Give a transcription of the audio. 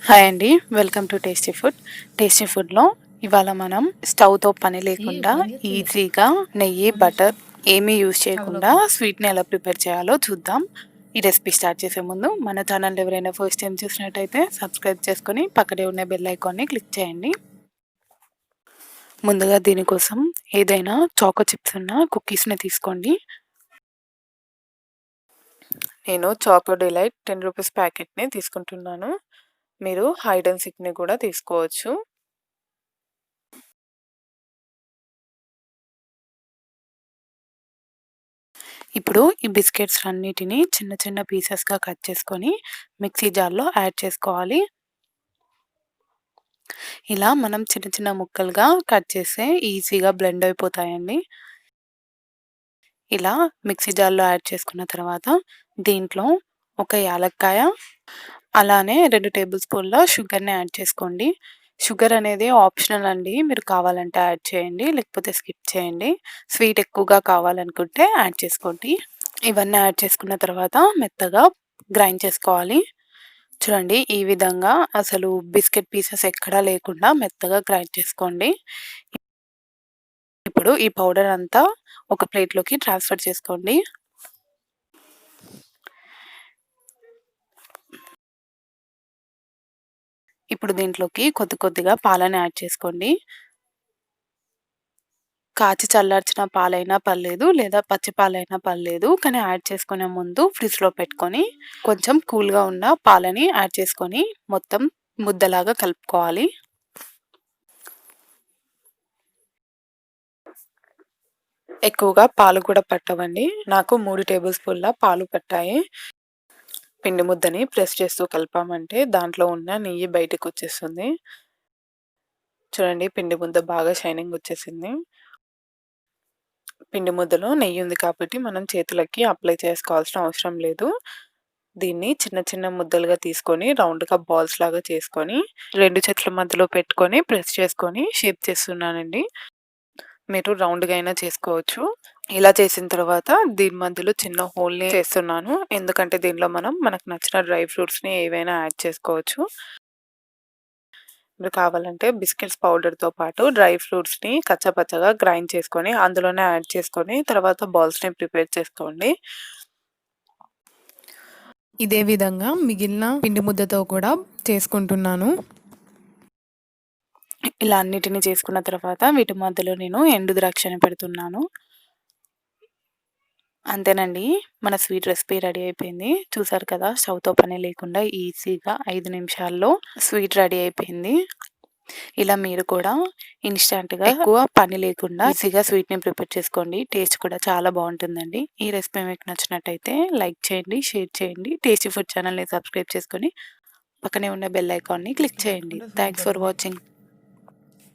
Hi అండి, welcome to tasty food. Tasty ఫుడ్లో ఇవాళ మనం స్టవ్తో పని లేకుండా ఈజీగా నెయ్యి బటర్ ఏమీ యూజ్ చేయకుండా స్వీట్ని ఎలా ప్రిపేర్ చేయాలో చూద్దాం. ఈ రెసిపీ స్టార్ట్ చేసే ముందు మన ఛానల్ ఎవరైనా ఫస్ట్ టైం చూసినట్టయితే సబ్స్క్రైబ్ చేసుకొని పక్కనే ఉన్న బెల్ ఐకాన్ని క్లిక్ చేయండి. ముందుగా దీనికోసం ఏదైనా చాకో చిప్స్ ఉన్న కుకీస్ని తీసుకోండి. నేను చాకో డిలైట్ 10 రూపీస్ ప్యాకెట్ని తీసుకుంటున్నాను. మీరు హైడ్ అండ్ సిక్ని కూడా తీసుకోవచ్చు. ఇప్పుడు ఈ బిస్కెట్స్ అన్నిటిని చిన్న చిన్న పీసెస్గా కట్ చేసుకొని మిక్సీ జార్లో యాడ్ చేసుకోవాలి. ఇలా మనం చిన్న చిన్న ముక్కలుగా కట్ చేస్తే ఈజీగా బ్లెండ్ అయిపోతాయండి. ఇలా మిక్సీ జార్లో యాడ్ చేసుకున్న తర్వాత దీంట్లో ఒక యాలక్కాయ, అలానే 2 టేబుల్ స్పూన్ల షుగర్ని యాడ్ చేసుకోండి. షుగర్ అనేది ఆప్షనల్ అండి, మీరు కావాలంటే యాడ్ చేయండి, లేకపోతే స్కిప్ చేయండి. స్వీట్ ఎక్కువగా కావాలనుకుంటే యాడ్ చేసుకోండి. ఇవన్నీ యాడ్ చేసుకున్న తర్వాత మెత్తగా గ్రైండ్ చేసుకోవాలి. చూడండి, ఈ విధంగా అసలు బిస్కెట్ పీసెస్ ఎక్కడా లేకుండా మెత్తగా గ్రైండ్ చేసుకోండి. ఇప్పుడు ఈ పౌడర్ అంతా ఒక ప్లేట్లోకి ట్రాన్స్ఫర్ చేసుకోండి. ఇప్పుడు దీంట్లోకి కొద్ది కొద్దిగా పాలను యాడ్ చేసుకోండి. కాచి చల్లార్చిన పాలైనా పర్లేదు, లేదా పచ్చి పాలైనా పర్లేదు, కానీ యాడ్ చేసుకునే ముందు ఫ్రిడ్జ్లో పెట్టుకొని కొంచెం కూల్గా ఉన్న పాలని యాడ్ చేసుకొని మొత్తం ముద్దలాగా కలుపుకోవాలి. ఎక్కువగా పాలు కూడా పట్టవండి, నాకు 3 టేబుల్ స్పూన్ల పాలు పట్టాయి. పిండి ముద్దని ప్రెస్ చేస్తూ కలిపామంటే దాంట్లో ఉన్న నెయ్యి బయటకు వచ్చేస్తుంది. చూడండి, పిండి ముద్ద బాగా షైనింగ్ వచ్చేసింది. పిండి ముద్దలో నెయ్యి ఉంది కాబట్టి మనం చేతులకి అప్లై చేసుకోవాల్సిన అవసరం లేదు. దీన్ని చిన్న చిన్న ముద్దలుగా తీసుకొని రౌండ్గా బాల్స్ లాగా చేసుకొని 2 చేతుల మధ్యలో పెట్టుకొని ప్రెస్ చేసుకొని షేప్ చేస్తున్నానండి. మీరు రౌండ్గా అయినా చేసుకోవచ్చు. ఇలా చేసిన తర్వాత దీని మధ్యలో చిన్న హోల్ని చేస్తున్నాను, ఎందుకంటే దీనిలో మనకు నచ్చిన డ్రై ఫ్రూట్స్ని ఏవైనా యాడ్ చేసుకోవచ్చు. మీరు కావాలంటే బిస్కెట్స్ పౌడర్తో పాటు డ్రై ఫ్రూట్స్ని కచ్చపచ్చగా గ్రైండ్ చేసుకొని అందులోనే యాడ్ చేసుకొని తర్వాత బాల్స్ని ప్రిపేర్ చేసుకోండి. ఇదే విధంగా మిగిలిన పిండి ముద్దతో కూడా చేసుకుంటున్నాను. ఇలా అన్నిటిని చేసుకున్న తర్వాత వీటి మధ్యలో నేను ఎండు ద్రాక్షని పెడుతున్నాను. అంతేనండి, మన స్వీట్ రెసిపీ రెడీ అయిపోయింది. చూసారు కదా, స్టవ్తో పని లేకుండా ఈజీగా 5 నిమిషాల్లో స్వీట్ రెడీ అయిపోయింది. ఇలా మీరు కూడా ఇన్స్టెంట్గా ఎక్కువ పని లేకుండా ఈజీగా స్వీట్ని ప్రిపేర్ చేసుకోండి. టేస్ట్ కూడా చాలా బాగుంటుందండి. ఈ రెసిపీ మీకు నచ్చినట్టయితే లైక్ చేయండి, షేర్ చేయండి. టేస్టీ ఫుడ్ ఛానల్ని సబ్స్క్రైబ్ చేసుకొని పక్కనే ఉన్న బెల్ ఐకాన్ని క్లిక్ చేయండి. Thanks for watching.